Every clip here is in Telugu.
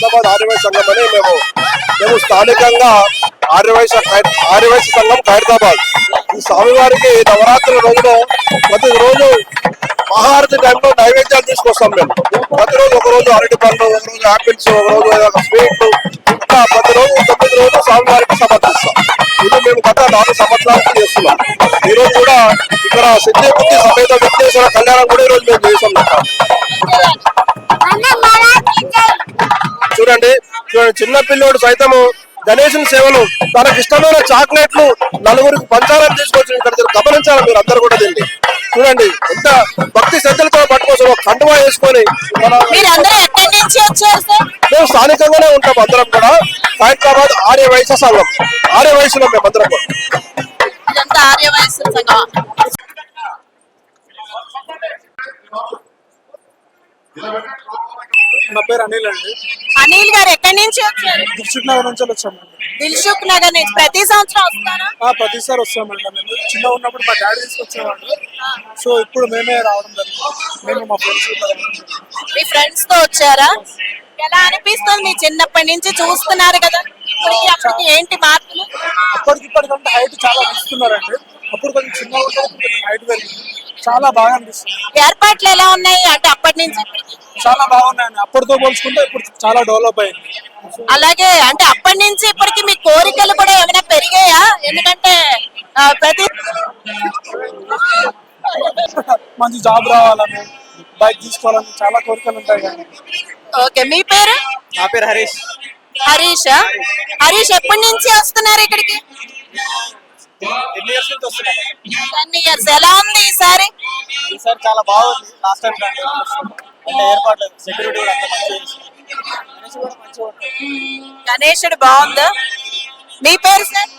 ఖైరతాబాద్ ఆర్యవైశ్య సంఘం అని మేము స్థానికంగా ఆర్యవైశ్య సంఘం ఖైరతాబాద్. ఈ స్వామివారికి నవరాత్రుల రోజులో ప్రతిరోజు మహారతి టైంలో నైవేద్యాలు తీసుకొస్తాం. మేము ప్రతిరోజు ఒకరోజు అరటి పండ్లు, ఒకరోజు యాపిల్స్, ఒకరోజు స్వీట్లు, ఇంకా ప్రతిరోజు 9 రోజులు స్వామివారికి సమర్పిస్తాం. ఇది మేము గత 4 సంవత్సరాలకు చేస్తున్నాం. ఈ రోజు కూడా ఇక్కడ సిద్ధిబుద్ధి సమేత విఘ్నేశ్వర కళ్యాణం కూడా ఈ రోజు మేము చేస్తున్నాం. చూడండి చిన్న పిల్లోడు సైతము గణేశుని సేవలు తనకు ఇష్టమైన చాక్లెట్లు నలుగురికి పంచాలని తీసుకొచ్చి ఇక్కడ గమనించాలి మీరు అందరు కూడా. దీన్ని చూడండి ఎంత భక్తి శ్రద్ధలతో పట్టుకోసం కండువా వేసుకొని మేము స్థానికంగానే ఉంటాం. అందరం కూడా ఖైరతాబాద్ ఆర్యవైశ్య సంఘం, ఆర్యవైశ్యులం మేము అందరం కూడా. నా పేరు అనిల్ అండి. అనిల్ గారు ఎక్కడి నుంచి వచ్చారు? దిల్సుఖ్ నగర్ నుంచి వచ్చామండి. దిల్సుఖ్ నగర్ నుంచి ప్రతి సంవత్సరం వస్తారా? ప్రతిసారి వస్తామండి. మేము చిన్న ఉన్నప్పుడు మా డాడీ తీసుకొచ్చేవాడు. సో ఇప్పుడు మేమే రావడం జరిగింది. మేము మా ఫ్రెండ్స్. మీ ఫ్రెండ్స్ తో వచ్చారా? ఎలా అనిపిస్తుంది? మీ చిన్నప్పటి నుంచి చూస్తున్నారు కదా, అప్పటికి ఏంటి మార్పులు? అప్పటికిప్పటికంటే హైట్ చాలా పెంచుతున్నారండి. అప్పుడు కొంచెం చిన్న హైట్ పెరిగింది. చాలా బాగా అనిపిస్తుంది. ఏర్పాట్లు ఎలా ఉన్నాయి అంటే అప్పటి నుంచి చాలా బాగున్నాయండి. అప్పటితో పోల్చుకుంటే ఇప్పుడు చాలా డెవలప్ అయింది. అలాగే అంటే అప్పటి నుంచి ఇప్పటికి మీ కోరికలు కూడా ఏమైనా పెరిగాయా? ఎందుకంటే ప్రతి మంచి జాబ్ రావాలని, బైక్ తీసుకోవాలని చాలా కోరికలు ఉంటాయి కానీ. ఓకే, మీ పేరు? నా పేరు హరీష్. హరీష్ ఎప్పటి నుంచి వస్తున్నారు ఇక్కడికి? 10 years నుంచి వస్తున్నాను. 10 years. ఎలా ఉంది ఈసారి? ఈసారి చాలా బాగుంది. లాస్ట్ టైం అంటే ఏర్పాట్లు సెక్యూరిటీ గణేశుడు బాగుందా? మీ పేరు సార్?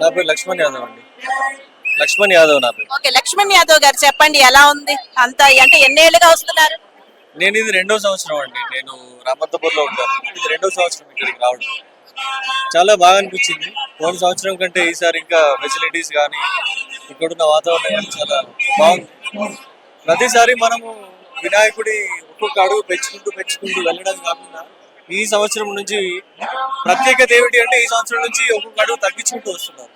నా పేరు లక్ష్మణ్ యాదవ్ అండి. లక్ష్మణ్ యాదవ్ నా పేరు. ఓకే, లక్ష్మణ్ యాదవ్ గారు చెప్పండి ఎలా ఉంది అంత? అంటే ఎన్నేళ్ళుగా వస్తున్నారు? నేను ఇది 2వ సంవత్సరం అండి. నేను రామంతపూర్లో ఉంటాను. ఇది 2వ సంవత్సరం ఇక్కడికి రావడం. చాలా బాగా అనిపించింది. పోయిన సంవత్సరం కంటే ఈసారి ఇంకా ఫెసిలిటీస్ కానీ ఇక్కడున్న వాతావరణం కానీ చాలా బాగుంది. ప్రతిసారి మనము వినాయకుడి ఒక్కొక్క అడుగు పెంచుకుంటూ వెళ్ళడం కాకుండా ఈ సంవత్సరం నుంచి ప్రత్యేకత ఏమిటి అంటే ఈ సంవత్సరం నుంచి ఒక్కొక్క అడుగు తగ్గించుకుంటూ వస్తున్నారు.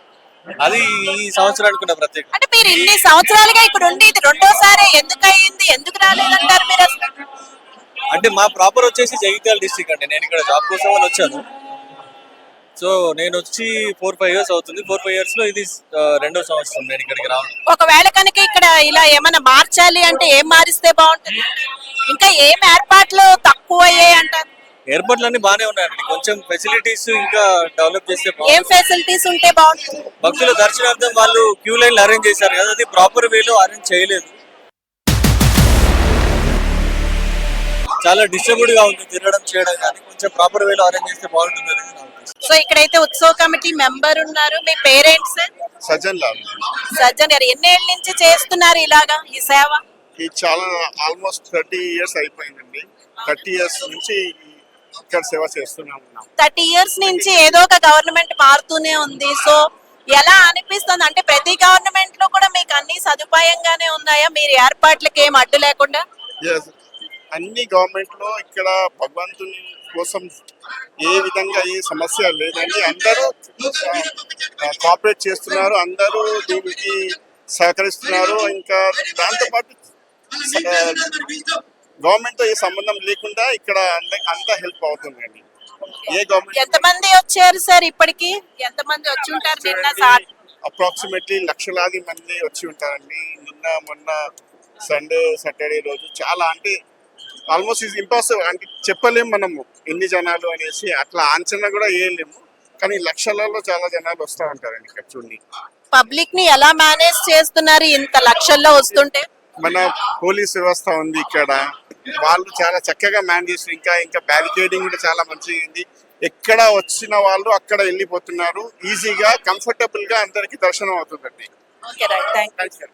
అది ఈ సంవత్సరానికి ఉన్న ప్రత్యేకత. అంటే మీరు ఇన్ని సంవత్సరాలుగా ఇక్కడ ఉండి ఇది 2వసారి ఎందుకు అయ్యింది? ఎందుకు రాలేదంటారు మీరు అసలు? అంటే మా ప్రాపర్ వచ్చేసి జగిత్యాల డిస్ట్రిక్ట్ అండి. నేను ఇక్కడ జాబ్ కోసం అని వచ్చాను. సో నేను వచ్చి 4-5 years అవుతుంది. 4-5 years లో ఇది 2వ సంవత్సరం నేను ఇక్కడికి రావడం. ఒకవేళ కనుక ఇక్కడ ఇలా ఏమైనా మార్చాలి అంటే ఏం మారిస్తే బాగుంటుంది? ఇంకా ఏం ఏర్పాట్లు తక్కువ అయ్యాయి అంటారు? ఏర్పాట్లు అన్ని బాగానే ఉన్నాయండి. కొంచెం ఫెసిలిటీస్ ఇంకా డెవలప్ చేస్తే ఏం ఫెసిలిటీస్ ఉంటే బాగుంటుంది? భక్తుల దర్శనార్థం వాళ్ళు క్యూ లైన్లు అరేంజ్ చేశారు కదా, అది ప్రాపర్ వేలో అరేంజ్ చేయలేదు. చాలా డిస్టర్బ్డ్ గా ఉంది తిరగడం చేయడం, కానీ కొంచెం ప్రాపర్ వేలో అరేంజ్ చేస్తే బాగుంటుంది అనేది నా ఉద్దేశం. సో ఇక్కడైతే ఉత్సవ కమిటీ మెంబర్ ఉన్నారు. మీ పేరెంట్స్ సార్? సజ్జన్ లాల్. సజ్జన్ గారు ఎన్నేళ్ళ నుంచి చేస్తున్నారు ఇలాగా ఈ సేవ? ఇది చాలా ఆల్మోస్ట్ 30 years అయిపోయిందండి. 30 years నుంచి ఇక్కడ సేవ చేస్తున్నాము. 30 years నుంచి ఏదో ఒక గవర్నమెంట్ మారుతూనే ఉంది. సో ఎలా అనిపిస్తుంది అంటే ప్రతి గవర్నమెంట్ లో కూడా మీకు అన్ని సదుపాయంగానే ఉన్నాయా? మీరు ఏర్పాట్లకి ఏం అడ్డు లేకుండా? అన్ని గవర్నమెంట్ లో ఇక్కడ భగవంతుని కోసం ఏ విధంగా ఏ సమస్య లేదండి. అందరూ కోఆపరేట్ చేస్తున్నారు, అందరూ దీనికి సహకరిస్తున్నారు. ఇంకా దాంతోపాటు గవర్నమెంట్ తో ఏ సంబంధం లేకుండా ఇక్కడ అంతా హెల్ప్ అవుతుందండి. ఏ గవర్నమెంట్ ఎంతమంది వచ్చారు సార్ ఇప్పటికి? ఎంతమంది వచ్చి ఉంటారు? నిన్న అప్రాక్సిమేట్లీ లక్షలాది మంది వచ్చి ఉంటారండి. నిన్న మొన్న సండే సాటర్డే రోజు చాలా అంటే ఆల్మోస్ట్ ఇది ఇంపాసిబుల్ అంటే చెప్పలేము మనము ఎన్ని జనాలు అనేసి, అట్లా అంచనా కూడా వేయలేము. కానీ లక్షలలో చాలా జనాలు వస్తూ ఉంటారండి ఇక్కడ చూడండి. పబ్లిక్ ని ఎలా మేనేజ్ చేస్తున్నారు ఇంత లక్షల్లో వస్తుంటే? మన పోలీస్ వ్యవస్థ ఉంది ఇక్కడ, వాళ్ళు చాలా చక్కగా మేనేజ్ చేస్తారు. ఇంకా బ్యారికేడింగ్ కూడా చాలా మంచిగా ఉంది. ఎక్కడ వచ్చిన వాళ్ళు అక్కడ వెళ్ళిపోతున్నారు. ఈజీగా కంఫర్టబుల్ గా అందరికి దర్శనం అవుతుందండి. Okay right, thank you.